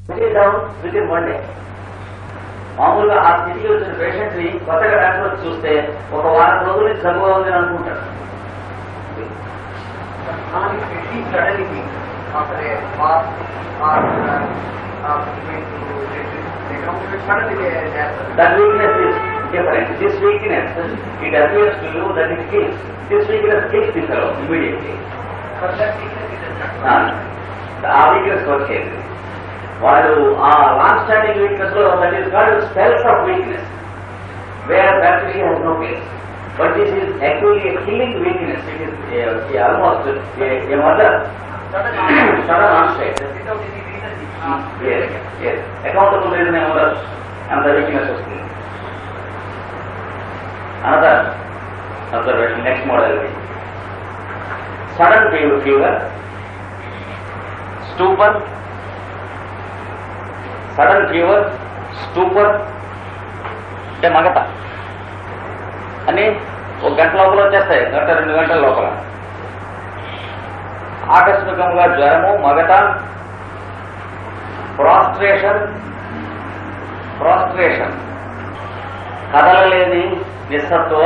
Down with in 1 day. మామూలుగా ఆ స్థితికి వచ్చిన పేషెంట్ ని కొత్తగా డాక్టర్ చూస్తే ఒక వారం రోజుల నుంచి జబ్బుగా ఉంది అని అనుకుంటాడు. That weakness is different. This weakness, it appears to you that it kills. This weakness kills the fellow immediately. ఆ వీక్నెస్ వచ్చేది వాడు ఆ లాంగ్ స్టాండింగ్ వీక్నెస్ లో that is called spells of weakness where bacteria has no place. But this is actually a killing weakness. It is almost a mother sudden onset accountable reason ఏమన్నారు అంత వీక్నెస్ వస్తుంది. Another observation next model sudden fever, stupor, sudden fever, stupor అంటే మగత అని ఒక గంట లోపల వచ్చేస్తాయి, గంట 2 గంటల లోపల. ఆకస్మికంగా జ్వరము, మగత, ప్రాస్ట్రేషన్ కదలలేని నిస్సత్వ,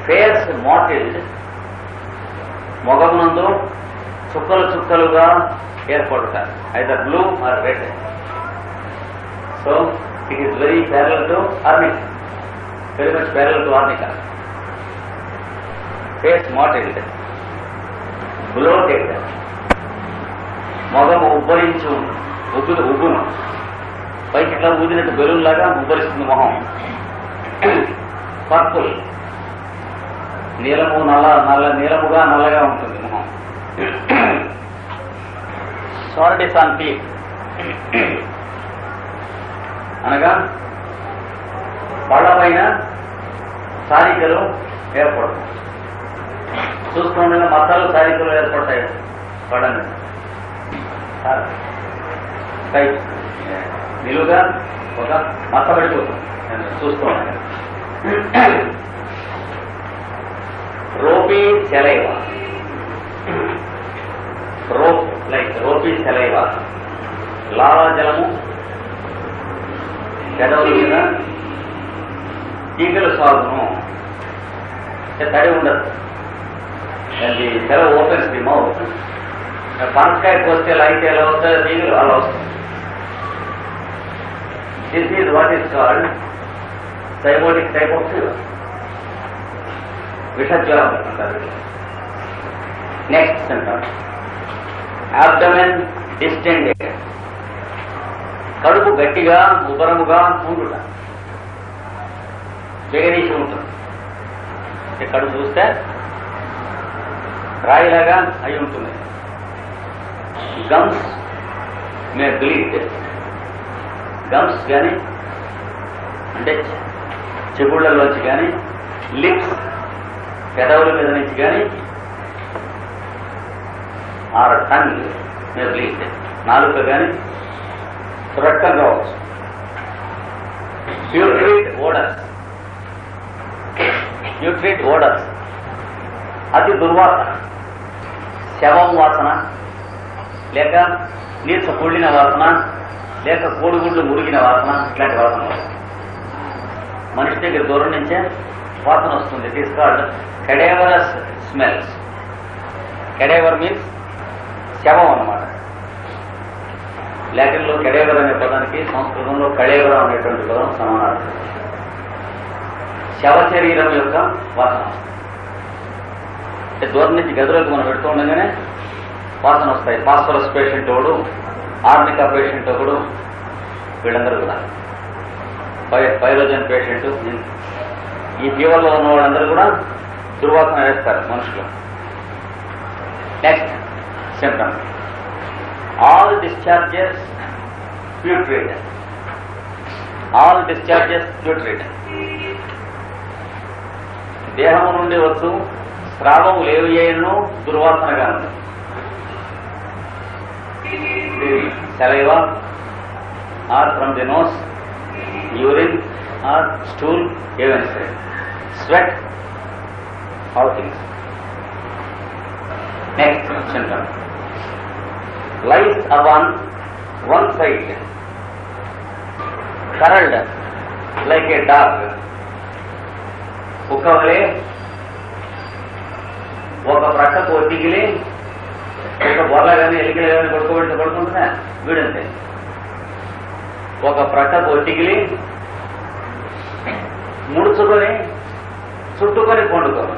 ఫేస్ మోటిల్డ్ మొగమునందు చుక్కలు చుక్కలుగా ఏర్పడతారు, either blue or red. So it is very parallel to arnica, very much parallel to arnica. Face mottled, bloated, మొగము ఉబ్బరించి ఉబ్బును, పైకి ఇట్లా ఊదినట్టు బెలూన్ లాగా ఉబ్బరిస్తుంది మొహం. పర్పుల్, నీలము నీలముగా నల్లగా ఉంటుంది మొహం. సారిటీస్ ఆన్ టీత్ అనగా పళ్ళ పైన సారికలు ఏర్పడతాయి. చూస్తుండగా మతాలు సారికలు ఏర్పడతాయి పళ్ళ మీద. నిలువుగా ఒక మచ్చ పడిపోతుంది చూస్తూ ఉండగా. రోపీ సెలైవా, రోప్ లైక్ రోపీ సెలైవా, లాలాజలము పెదవుల మీద ఈగలు సాగును, తడి ఉండదు. అది సెలవు ఓపెన్స్ ది మౌత్. పనసకాయకు వస్తే లైట్ ఎలా వస్తాయో ఈగలు అలా వస్తాయి. This is what is called zymotic type of fever, విషజ్వరం అంటారు. నెక్స్ట్ సింప్టమ్ అబ్డమెన్ డిస్టెండెడ్, కడుపు గట్టిగా ఉబ్బరముగా ఉండుట, వేగనీసి ఉంటుంది. కడుపు చూస్తే రాయిలాగా అయి ఉంటుంది. గమ్స్ మే బ్లీడ్, గమ్స్ కానీ అంటే చెగుళ్లలోంచి కానీ, లిప్స్ పెదవుల మీద నుంచి కానీ, ఆర్ టంగ్ మే బ్లీడ్, నాలుక కానీ రక్తం కావచ్చు. ప్యూట్రిడ్ ఓడర్స్, అతి దుర్వాసన, శవం వాసన, లేక నీర్చ కుళ్ళిన వాసన, లేక కోడిగుడ్లు మురిగిన వాసన, ఇట్లాంటి వాసన వస్తుంది. మనిషి దగ్గర దూరం నుంచే వాసన వస్తుంది. It is called cadaverous smells. Cadaver means శవం అన్నమాట. లాటిన్లో కెడేవర్ అనే పదానికి సంస్కృతంలో కళేవర అనేటువంటి పదం సమానార్థం. శవ శరీరం యొక్క వాసన. దూరం నుంచి గదిలోకి మనం పెడుతూ ఉండగానే వాసన వస్తాయి. ఫాస్ఫరస్ పేషెంట్ ఒకడు, ఆర్నికా పేషెంట్ ఒకడు, వీళ్ళందరూ కూడా పైరోజన్ పేషెంట్, ఈ ఫీవర్లో ఉన్న వాళ్ళందరూ కూడా దుర్వాసన వేస్తారు మనుషులు. Next symptom all discharges putrid. దేహము నుండి వచ్చు స్రావము లేవు ఏను దుర్వాసనగా ఉంది. Saliva or from the nose, urine or stool, ఏవైనా సరే, sweat, all things. Next symptom lies upon one side curled like a dog. కుక్కవలే ఒక ప్రక్కకు ఒత్తిగిలి ఒక బొర్ల కానీ ఎలికలు కానీ పడుకుంటుందా వీడంతే. ఒక ప్రక్కకు ఒత్తిగిలి ముడుచుకొని చుట్టుకొని పండుకోను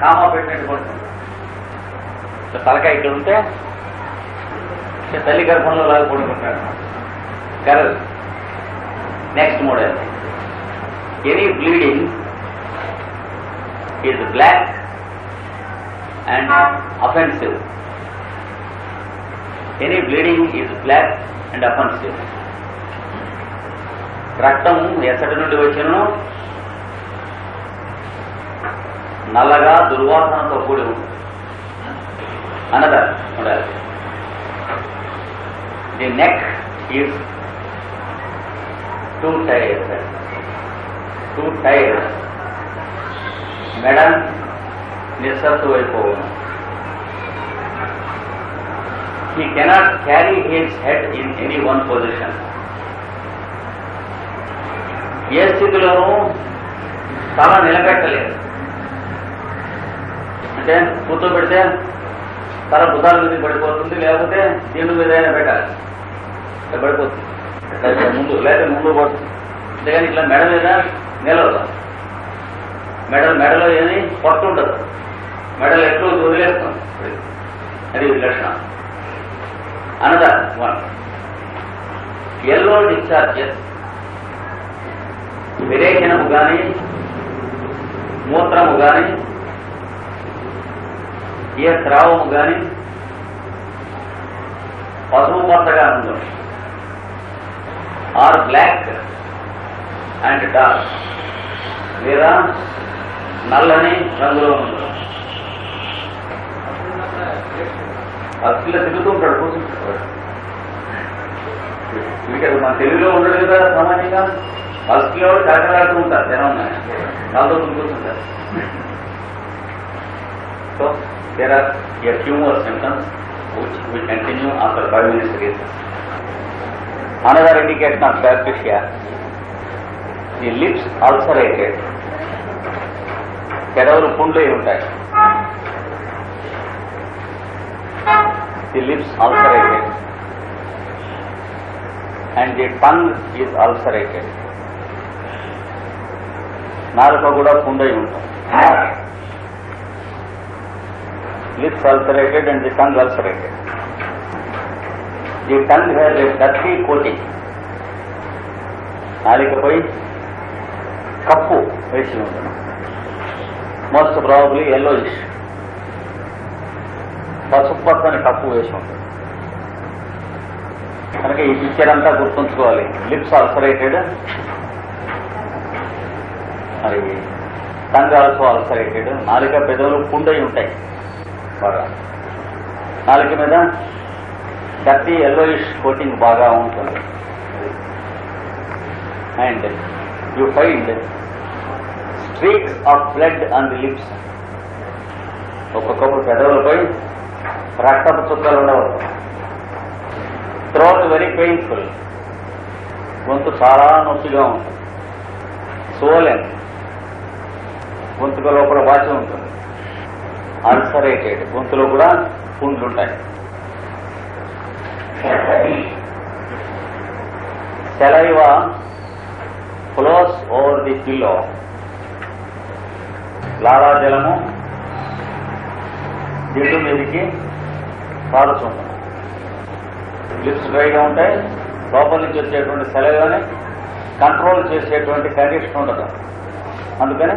కామా పెట్టినట్టు పండుకుంటాం. తలకాయ ఇక్కడ ఉంటే తల్లి గర్భంలో లాగా పడుకుంటాడు. Curl. Next model, any bleeding is black and offensive. Any bleeding is black and offensive. రక్తం ఎసటి నుండి వచ్చినను నల్లగా దుర్వాసనతో కూడి ఉంటుంది అన్నదాన్ని ఉండాలి. The neck is two tier. మెడ నిస్సత్తు అయిపోవును. He cannot carry his head in any one position. ఏ స్థితిలోనూ తల నిలబెట్టలేదు. అంటే కూర్చోబెడితే తల భుజాల మీద పడిపోతుంది, లేకపోతే దీని మీద అయినా పెట్టాలి పడిపోతుంది ముందు, లేకపోతే ముందు పడుతుంది. అంతేగాని ఇట్లా మెడ మీద నిలవదు. మెడలో ఏది పట్టు ఉండదు. మెడలు ఎట్లు వదిలేస్తాం. అది లక్షణం. Another one, yellow discharges. విరేచనము కానీ మూత్రము కానీ ఏ స్రావము కానీ పసుపు పచ్చగా ఉంటుంది. ఆర్ బ్లాక్ అండ్ డార్క్, లేదా నల్లని రంగులో ఉంటుంది. అసలు తిరుగుతూ ఉంటాడు, కూర్చుంటాడు. వీటికి మన తెలుగులో ఉండడు కదా సామాన్యంగా. అసలు కాకలాడుతూ ఉంటారు జనం, వాళ్ళతో కూర్చుంటారు. So there are a few more symptoms which will continue after 5 minutes again. Another indication of dyspepsia, the lips ulcerated. పెదవులు పుండ్లు ఉంటాయి. The lips ulcerated and the tongue is ulcerated. నాలుక కూడా పుండై ఉంటుంది. Lips ulcerated and the tongue ulcerated. The tongue has a dirty coating. నాలికపై కప్పు వేసి ఉంటుంది. మోస్ట్ ప్రాబబ్లీ yellowish, పసుపు పచ్చని కప్పు వేసి ఉంటుంది. కనుక ఈ పిక్చర్ అంతా గుర్తుంచుకోవాలి. లిప్స్ అల్సరేటెడ్, మరి టంగ్ ఆల్సో అల్సరేటెడ్. నాలుక పెదవులు పుండై ఉంటాయి బాగా. నాలుక మీద డర్టీ yellowish కోటింగ్ బాగా ఉంటుంది. And you find streaks of blood on the lips. ఒక్కొక్కప్పుడు పెదవులపై రక్తపు చుక్కలు ఉండవచ్చు. థ్రోట్ వెరీ పెయిన్ఫుల్, గొంతు చాలా నొప్పిగా ఉంటుంది. సోలెన్, గొంతుకు లోపల వాచి ఉంటుంది. అల్సరేటెడ్, గొంతులో కూడా పుండ్లుంటాయి. saliva flows over the pillow. లాలాజలము దిండు మీదకి కారుతుంది. లిప్స్ డ్రైగా ఉంటాయి. లోపల నుంచి వచ్చేటువంటి సెలవుని కంట్రోల్ చేసేటువంటి కండిషన్ ఉండదు. అందుకని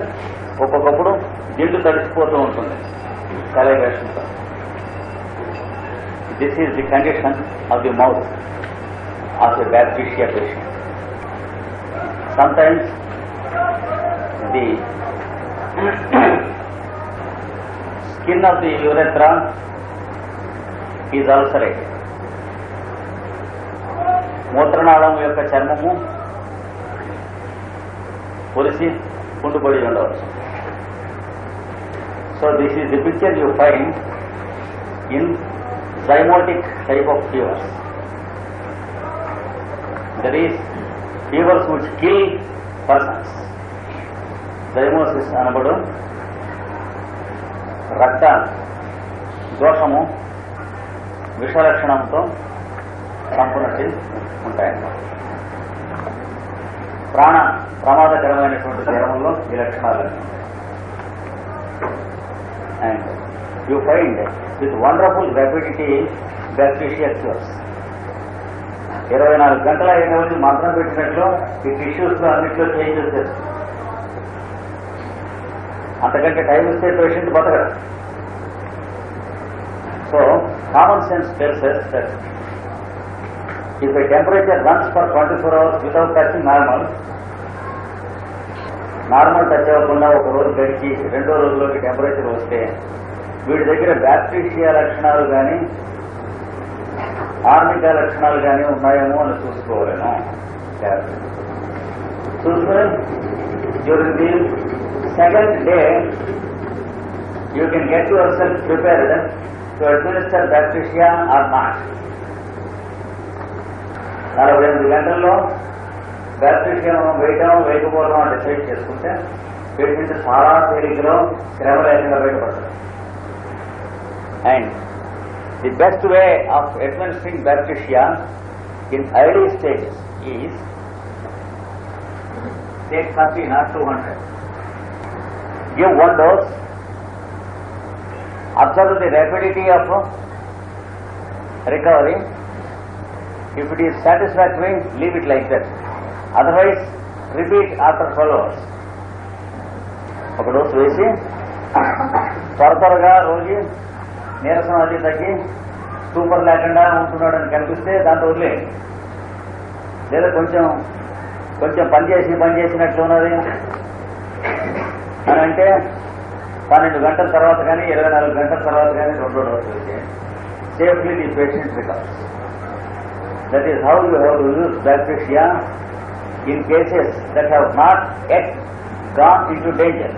ఒక్కొక్కప్పుడు దిండు తడిసిపోతూ ఉంటుంది సెలవేషన్తో. This is the condition of the mouth of the bacteria patient. Sometimes the skin of the urethra is ulcerated. మూత్రనాళం యొక్క చర్మము పొలిసి కుంటుపడి ఉండవచ్చు. So this is the picture you find in zymotic type of fevers. There is fevers which kill persons. థైమోసిస్ అనబడు రక్త దోషము విషలక్షణంతో సంపూర్ణటి ఉంటాయన్నమాట. ప్రాణ ప్రమాదకరమైనటువంటి జ్వరంలో ఈ లక్షణాలన్నీ. And you find with wonderful rapidity bacteria cures. 24 గంటల అయినది మంత్రం పెట్టినట్లు ఈ టిష్యూస్లో అన్నింటిలో చేంజ్ వచ్చేస్తుంది. అంతకంటే టైం ఇస్తే పేషెంట్ బతకడు. So common sense tells us that if a temperature runs for 24 hours without touching normal touch అవ్వకుండా ఒక రోజు గడిచి రెండో రోజులోకి టెంపరేచర్ వస్తే వీడి దగ్గర బ్యాక్టీరియా లక్షణాలు కానీ ఆర్నికా లక్షణాలు కానీ ఉన్నాయేమో అని చూసుకోలేను. చూసుకుని during the second day you can get yourself prepared to administer bacteria or not. 48 గంటల్లో బ్యాక్టీరియా వేయకపోవడం అని డిసైడ్ చేసుకుంటే పేషెంట్ చాలా తేలికలో శ్రమ లేకుండా బయటపడతారు. And the best way of administering bacteria in early stages is take 30 not 200. Give one dose. Observe the rapidity of recovery. If it is satisfactory, leave it like that. Otherwise, repeat after 12 hours. ఒక dose వేసి త్వరగా రోజు నీరసం అది తగ్గి super లేకుండా ఉంటున్నాడని కనిపిస్తే దాంట్లో వదిలే. లేదా కొంచెం పని చేసినట్లు ఉన్నది అని అంటే 12 గంటల తర్వాత కానీ 24 గంటల తర్వాత కానీ రెండో డోసు వేసి safely the patient recovers. That is how you have to use bacteria in cases that have not yet gone into danger.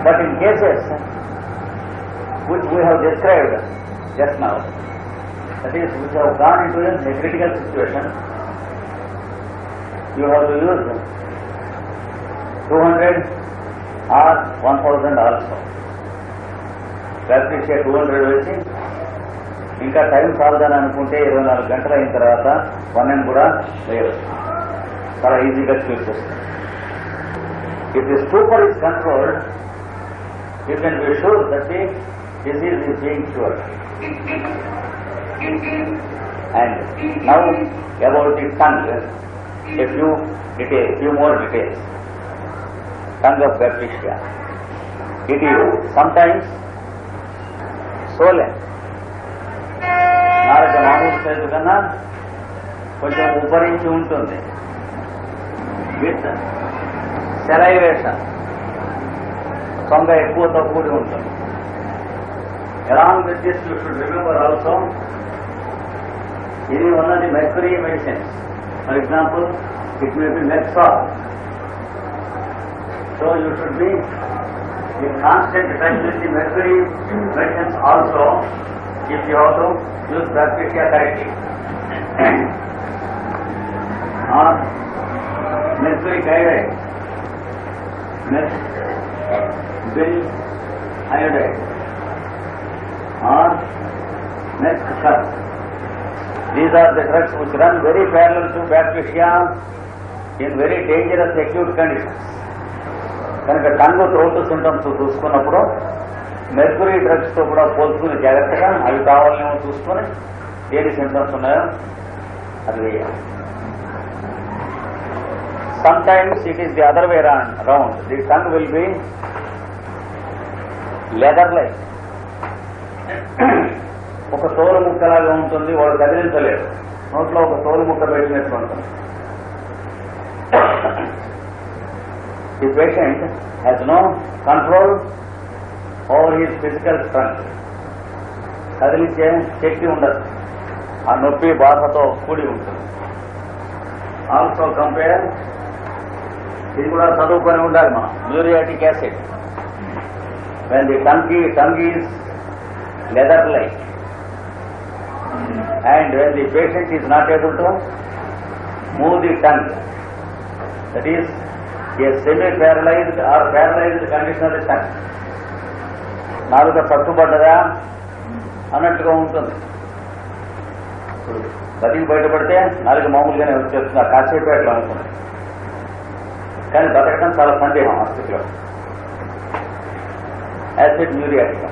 But in cases which we have described just now, that is, which have gone into a critical situation, you have to use 200 or 1000 also. Practice 200 వేసి ఇంకా time చాలదని అనుకుంటే 24 గంటలు అయిన తర్వాత 1 కూడా వేయవచ్చు. చాలా ఈజీగా క్యూర్ చేస్తుంది. If the super is controlled, you can be sure that the disease is being cured. And now about the tongue, a few more details. Tongue of bacteria. It is sometimes swollen. నాలుగు మామూలు size కన్నా కొంచెం ఉపరించి ఉంటుంది. With salivation, సొంగ ఎక్కువతో కూడి ఉంటుంది. Along with this you should remember also, ఇది ఉన్నది mercury medicines. For example, it may be merc sol. So you should be in constant touch with the mercury medicines also, if you have to use bacteria correctly. Or mercuric iodide, bill iodide, or Mescal. These are the drugs which run very parallel to bacteria in very dangerous acute conditions. కనుక tongue throat symptoms చూసుకున్నప్పుడు mercury డ్రగ్స్తో కూడా పోల్చుకుని జాగ్రత్తగా అవి కావాలేమో చూసుకొని ఏది symptoms ఉన్నాయో అది వేయాలి. Some times it is the other way round. The tongue will be leather like, ఒక తోలు ముక్కలాగా ఉంటుంది. వాడు కదిలించలేరు. నోట్లో ఒక తోలు ముక్క పెట్టినట్టు ఉంటుంది. The patient has no control over his physical strength. కదిలించే శక్తి ఉండదు. ఆ నొప్పి బాధతో కూడి ఉంటుంది. ఆల్సో కంపేర్, ఇది కూడా చదువుకొని ఉండాలి మనం, muriatic acid. when the tongue is leather like, And when the patient is not able to move the tongue, that is a semi-paralyzed or paralyzed condition of the tongue. నాలుక పట్టుబడ్డదా అన్నట్టుగా ఉంటుంది. బతికి బయటపడితే నాలుగు మామూలుగానే వచ్చేస్తుంది, ఆ కాసేపు అట్లా ఉంటుంది. కానీ బతకడం చాలా సందేహం ఆ స్థితిలో. Acid muriatic,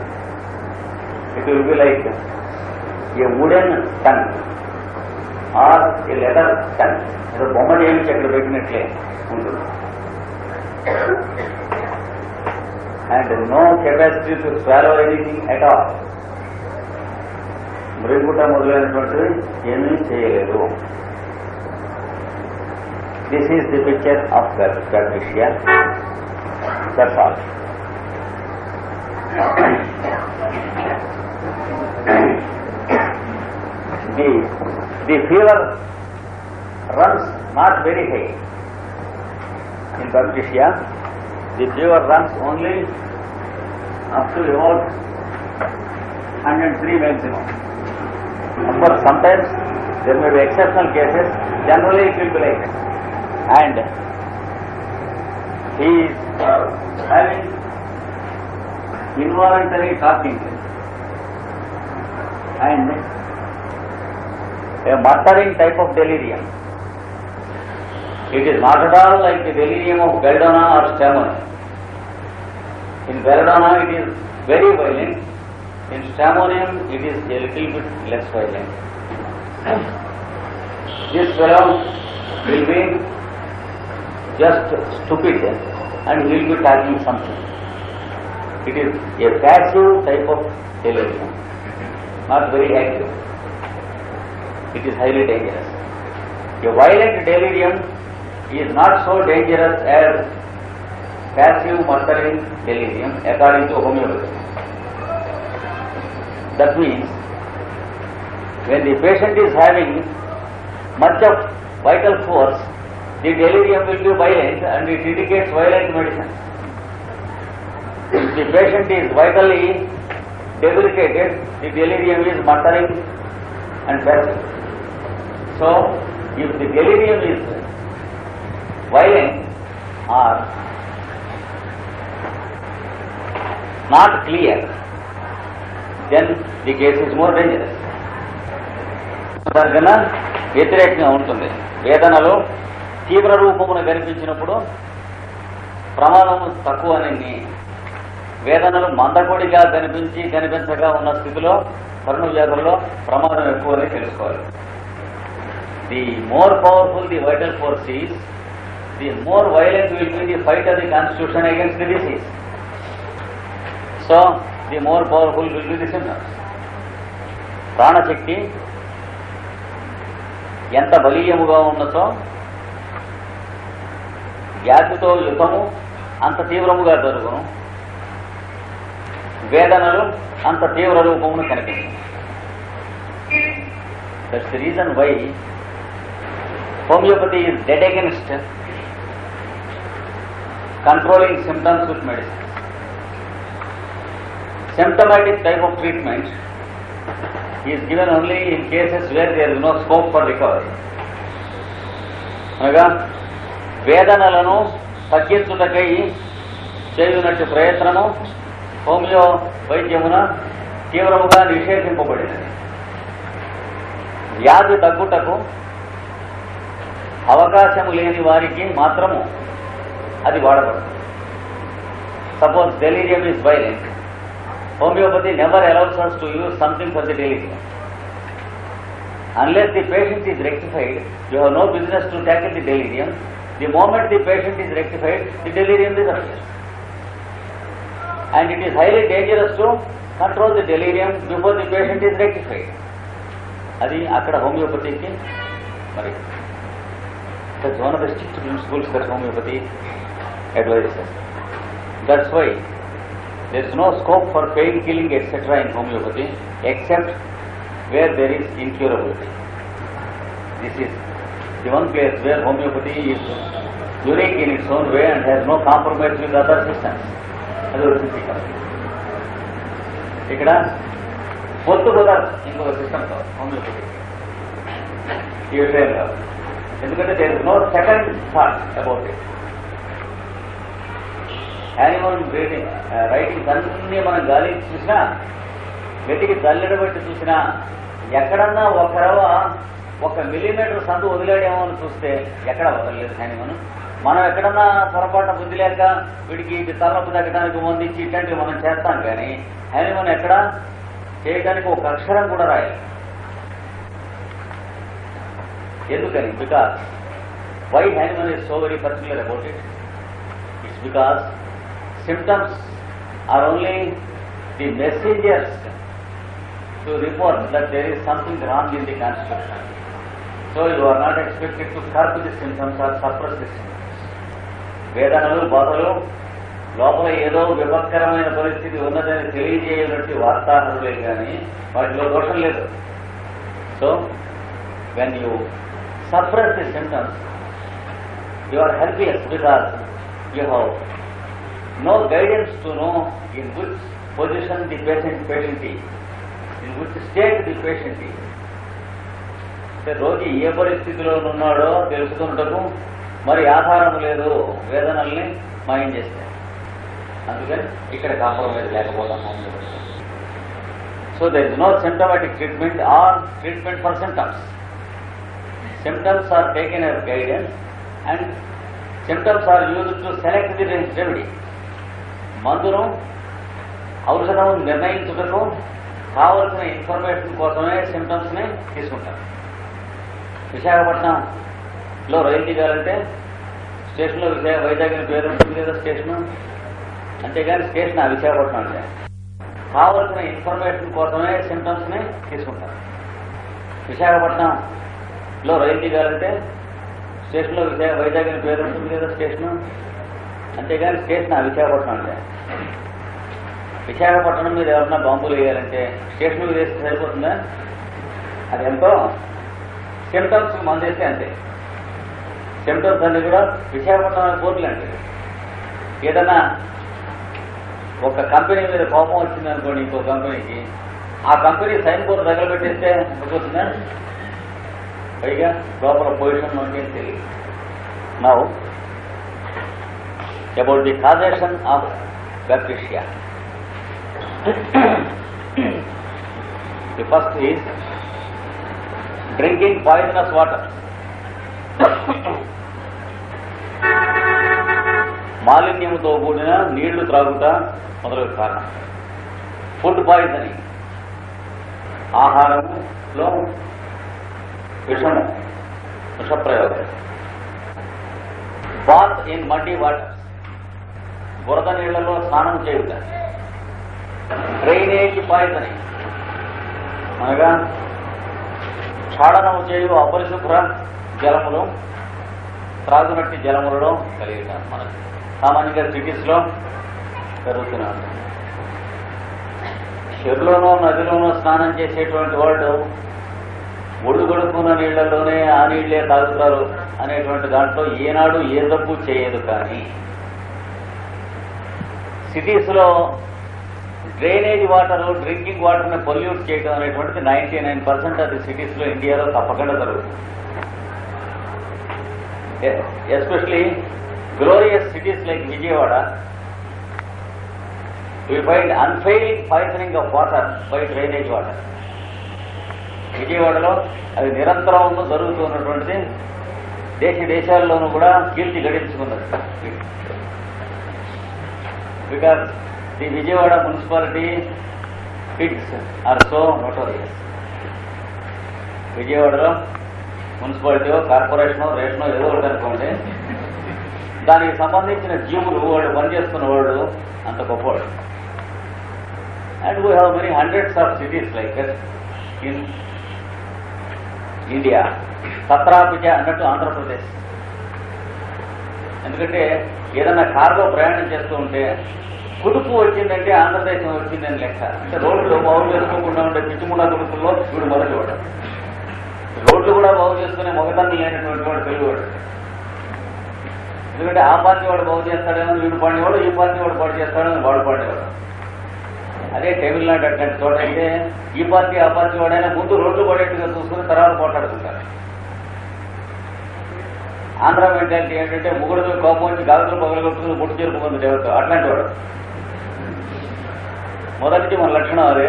it will be like a wooden tongue or a leather tongue. ఏదో బొమ్మ చేయించి అక్కడ పెట్టినట్లే ఉంటుంది. And no capacity to swallow anything at all. మృగుట మొదలైనటువంటివి ఏమీ చేయలేదు. This is the picture of bacteria. That's all. The fever runs not very high in bacteria. The fever runs only up to about 103 maximum. Of course, sometimes there may be exceptional cases. Generally, it will be like that. And he is having involuntary coughing and a muttering type of delirium. It is not at all like the delirium of belladonna or stamina. In belladonna it is very violent. In stramonium it is a little bit less violent. This fellow will be just stupid and he will be talking something. It is a passive type of delirium, not very active. It is highly dangerous. A violent delirium is not so dangerous as passive muttering delirium according to homeopathy. That means when the patient is having much of vital force, the delirium will be violent and it indicates violent medicine. If the patient is vitally debilitated, the delirium is muttering and passive. So, if the delirium is violent or not clear, then the case is more dangerous. దానికన్నా వ్యతిరేకంగా ఉంటుంది. వేదనలో తీవ్ర రూపమున కనిపించినప్పుడు ప్రమాదం తక్కువని, వేదనలు మందకొడిగా కనిపించగా ఉన్న స్థితిలో కర్ణ వ్యాధుల్లో ప్రమాదం ఎక్కువని తెలుసుకోవాలి. The more powerful the vital force is, the more violent will be the fight of the constitution against the disease. So, the more powerful will be the symptoms. ప్రాణశక్తి ఎంత బలీయముగా ఉన్నదో వ్యాధితో యుద్ధము అంత తీవ్రముగా జరుగును, వేదనలు అంత తీవ్ర రూపమును కనిపించు. That's the reason why homeopathy is dead against controlling symptoms with medicine. Symptomatic type of treatment is given only in cases where there is no scope for recovery. అనగా వేదనలను తగ్గించుటకై చేయునట్టు ప్రయత్నము హోమియో వైద్యమున తీవ్రముగా నిషేధింపబడినది. వ్యాధి తగ్గుటకు అవకాశము లేని వారికి మాత్రము అది వాడబడుతుంది. Suppose delirium is violent, homeopathy never allows us to use something for the delirium. Unless the patient is rectified, you have no business to tackle the delirium. The moment the patient is rectified, the delirium disappears. And it is highly dangerous to control the delirium before the patient is rectified. అది అక్కడ హోమియోపతికి మరి that's one of the strict principles that homeopathy advises. That's why there is no scope for pain killing etc. in homeopathy except where there is incurability. This is the one place where homeopathy is unique in its own way and has no compromise with other systems. అది ఇక్కడ పొత్తు కుదరదు ఇంకొక సిస్టంతో homeopathy. ఈ విషయంలో. ఎందుకంటే there is no second thought about it. Animal writings అన్నీ మనం గాలి చూసినా, గట్టికి జల్లెడ బట్టి చూసినా, ఎక్కడన్నా ఒక మిల్లీమీటర్ సందు వదిలేడేమో అని చూస్తే ఎక్కడ వదలలేదు యానిమల్. మనం ఎక్కడన్నా పొరపాటున బుద్ధి లేక వీడికి ఇది తలనొప్పి తగ్గడానికి మందించి ఇట్లాంటివి మనం చేస్తాం, కానీ యానిమల్ ఎక్కడ చేయడానికి ఒక అక్షరం కూడా రాయాలి. ఎందుకని? Because why animal is so very particular about it? It's because symptoms are only the messengers to report that there is something wrong in the constitution. So you are not expected to curb the symptoms or suppress the symptoms. వేదనలు బాధలు లోపల ఏదో విపత్కరమైన పరిస్థితి ఉన్నదని తెలియజేయనట్టు వార్తాహరులే కానీ వాటిలో దోషం లేదు. So when you suppress the symptoms, you are helpless because you have no guidance to know in which position the patient is, in which state the patient is. రోగి ఏ పరిస్థితిలో ఉన్నాడో తెలుసుకున్నటకు మరి ఆధారం లేదు వేదనల్ని మాయం చేస్తే. అందుకని ఇక్కడ కాంప్రమైజ్ లేకపోతాం. So there is no symptomatic treatment or treatment for symptoms. Symptoms are taken as guidance and symptoms are used to select the remedy. మందును ఔషధం నిర్ణయించుటకు కావలసిన ఇన్ఫర్మేషన్ కోసమే సిమ్టమ్స్ని తీసుకుంటారు. విశాఖపట్నంలో రైలు దిగాలంటే స్టేషన్లో వైజాగ్ అని పేరు ఉంటుంది కదా స్టేషను, అంతేగాని స్టేషన్ ఆ విశాఖపట్నం అంటే కావలసిన ఇన్ఫర్మేషన్ కోసమే సిమ్టమ్స్ని తీసుకుంటారు. విశాఖపట్నంలో రైలు దిగాలంటే స్టేషన్లో వైజాగ్ అని పేరు ఉంటుంది కదా స్టేషను, అంతేగాని స్టేషన్ ఆ విశాఖపట్నం అంటే విశాఖపట్నం మీద ఎవరన్నా బాంబులు వేయాలంటే స్టేషన్ మీద వేస్తే సరిపోతుందా? అది ఎంతో సిమ్టమ్స్ మందేస్తే అంతే. సిమ్టమ్స్ అన్ని కూడా విశాఖపట్నం పోర్టులు అంటే ఏదన్నా ఒక కంపెనీ మీద కోపం వచ్చిందనుకోండి ఇంకో కంపెనీకి, ఆ కంపెనీ సైన్ బోర్డు తగలబెట్టేస్తే సరిపోతుందా? పైగా లోపల పొజిషన్ మనకేం తెలియదు. Now about the causation of bacteria. The first is drinking poisonous water. మాలిన్యముతో కూడిన నీళ్లు త్రాగుట మొదలగు కారణం. ఫుడ్ పాయిజనింగ్, ఆహారంలో విషప్రయోగం. బాత్ ఇన్ మడ్డీ వాటర్, బురద నీళ్లలో స్నానం చేయుట. డ్రైనేజ్ పాయిజనింగ్ అనగా క్షాళనము చేయు అపరిశుభ్ర జలములు త్రాగునట్టి జలములలో కలిగిన మనకు సామాన్యంగా సిటీస్లో జరుగుతున్నాడు. చెరువులోనో నదిలోనో స్నానం చేసేటువంటి వాళ్ళు ఒళ్ళు గడుపుకున్న నీళ్లలోనే ఆ నీళ్లే తాగుతారు అనేటువంటి దాంట్లో ఏనాడు ఏ తప్పు చేయదు. కానీ సిటీస్లో డ్రైనేజ్ వాటర్, డ్రింకింగ్ వాటర్ని పొల్యూట్ చేయడం అనేటువంటిది 99% అది సిటీస్లో ఇండియాలో తప్పకుండా జరుగుతుంది. Especially glorious cities like Vijayawada, we find unfailing poisoning of water by drainage water. విజయవాడలో అది నిరంతరం జరుగుతూ ఉన్నటువంటిది, దేశాల్లోనూ కూడా కీర్తి గడించుకున్నది. Because the Vijayawada municipality pigs are so notorious. విజయవాడలో మున్సిపాలిటీయో కార్పొరేషనో రేషనో ఏదో ఒకటి అనుకోండి, దానికి సంబంధించిన జీవులు వాళ్ళు పనిచేస్తున్న వాళ్ళు అంత గొప్పవాడు. And we have many hundreds of cities like in India. సత్రాపిజ అన్నట్టు ఆంధ్రప్రదేశ్. ఎందుకంటే ఏదన్నా కార్లో ప్రయాణం చేస్తూ ఉంటే కుదుపు వచ్చిందంటే ఆంధ్రదేశం వచ్చిందని లెక్క. అంటే రోడ్లు బాగు చేసుకోకుండా ఉండే పిచ్చిముండా కుదుపుల్లో వీడు మొదటి వాడు. రోడ్లు కూడా బాగు చేసుకునే మొగతన్ను లేనటువంటి వాడు తెలుగువాడు. ఎందుకంటే ఆ పార్టీ వాడు బాగు చేస్తాడేమో వీడు పాడేవాడు, ఈ పార్టీ వాడు పాడు చేస్తాడని వాడు పాడేవాడు. అదే తమిళనాడు అట్లాంటి చోట అయితే ఈ పార్టీ ఆ పార్టీ వాడైనా ముందు రోడ్లు పడేట్టుగా చూసుకుని తర్వాత పోట్లాడుకుంటారు. ఆంధ్ర మెంటాలిటీ ఏంటంటే ముగ్గురు కోపం వచ్చి గాజులు పగలగొట్టుకుని ముట్టు చేరుకుపోతుంది దేవత, అట్లాంటి వాడు. మొదటిది మన లక్షణం అదే.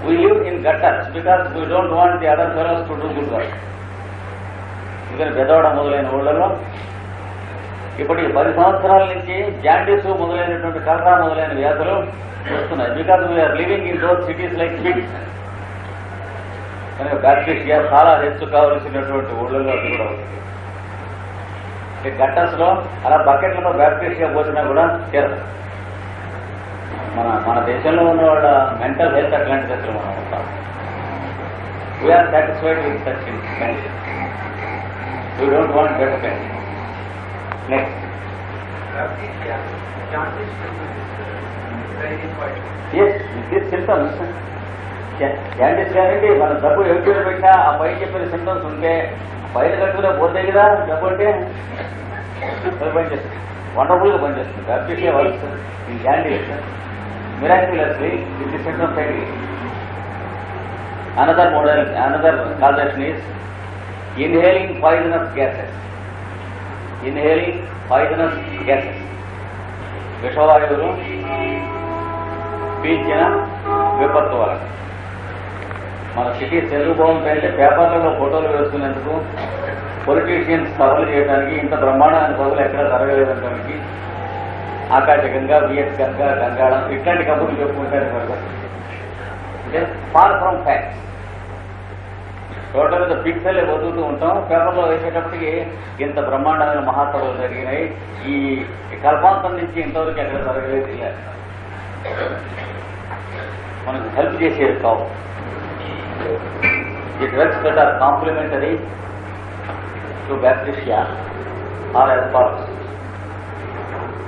We live in gutters because we don't want the other fellows to do good work. ఎందుకని బెదవాడ మొదలైన ఊళ్ళలో ఇప్పటికి 10 సంవత్సరాల నుంచి జాండీస్ మొదలైనటువంటి కలరా మొదలైన వ్యాధులు వస్తున్నాయి. Because we are living in those cities like pigs. కనుక బ్యాక్టీరియా చాలా హెచ్చు కావలసినటువంటి ఊళ్ళలో అది కూడా అవుతుంది. గట్టర్స్ లో అలా బకెట్లలో బ్యాక్టీరియా పోసినా కూడా తీరదు. మన దేశంలో ఉన్న వాళ్ళ మెంటల్ హెల్త్ అట్లాంటిది అసలు మనం ఉంటాం. We are satisfied with such condition. We don't want better condition. Next this symptoms jaundice కానివ్వండి, మన జబ్బు ఎవరిలో పెట్టినా ఆ పై చెప్పిన సింటమ్స్ ఉంటే పైన కట్టుకునే పోతే కదా జబ్బు అంటే పనిచేస్తుంది, వండర్ఫుల్గా పనిచేస్తుంది. Bacteria works in jaundice miraculously with the symptoms like this. Another causation is inhaling poisonous gases. Inhaling poisonous gases. విషవాయువులు పీల్చిన విపత్తు వల్ల మన సిటీ తెలుగు బాగుంటాయంటే పేపర్లలో ఫోటోలు వేసుకునేందుకు, పొలిటీషియన్స్ సభలు చేయడానికి ఇంత బ్రహ్మాండమైన సభలు ఎక్కడ జరగలేదనడానికి ఆకాశగంగా, విఎస్ గంగా, గంగాళం ఇట్లాంటి కబుర్లు చెప్పుకుంటారు కనుక అంటే ఫార్ ఫ్రమ్ ఫ్యాక్ట్స్. టోటల్గా పిక్సెల్లే బతుకుతూ ఉంటాం. పేపర్లో వేసేటప్పటికి ఇంత బ్రహ్మాండమైన మహాసభలు జరిగినాయి, ఈ కల్పాంతం నుంచి ఇంతవరకు ఎక్కడ జరగలేదు. ఇలా మనకు హెల్ప్ చేసేది కావు. ఈ drugs that are complementary to bacteria are as follows.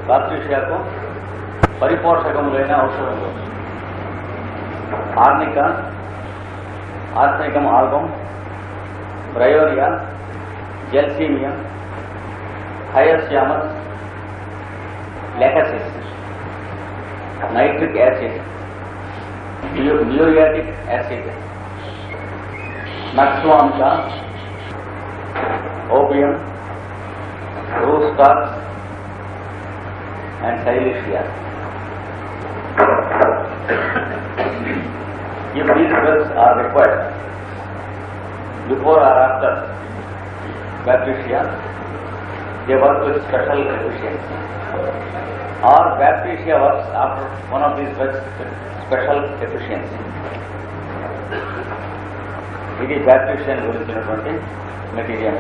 బ్యాక్టీరియాకు పరిపోషకములైన ఔషధములు arsenicum album, bryonia, gelsemium, hyoscyamus, lachesis, nitric acid, muriatic acid, nux vomica, opium, rhus tox and Silesia. If these drugs are required before or after bacteria, they work with special efficiency. Or bacteria works after one of these drugs with special efficiency. ఇది bacteria గురించినటువంటి material.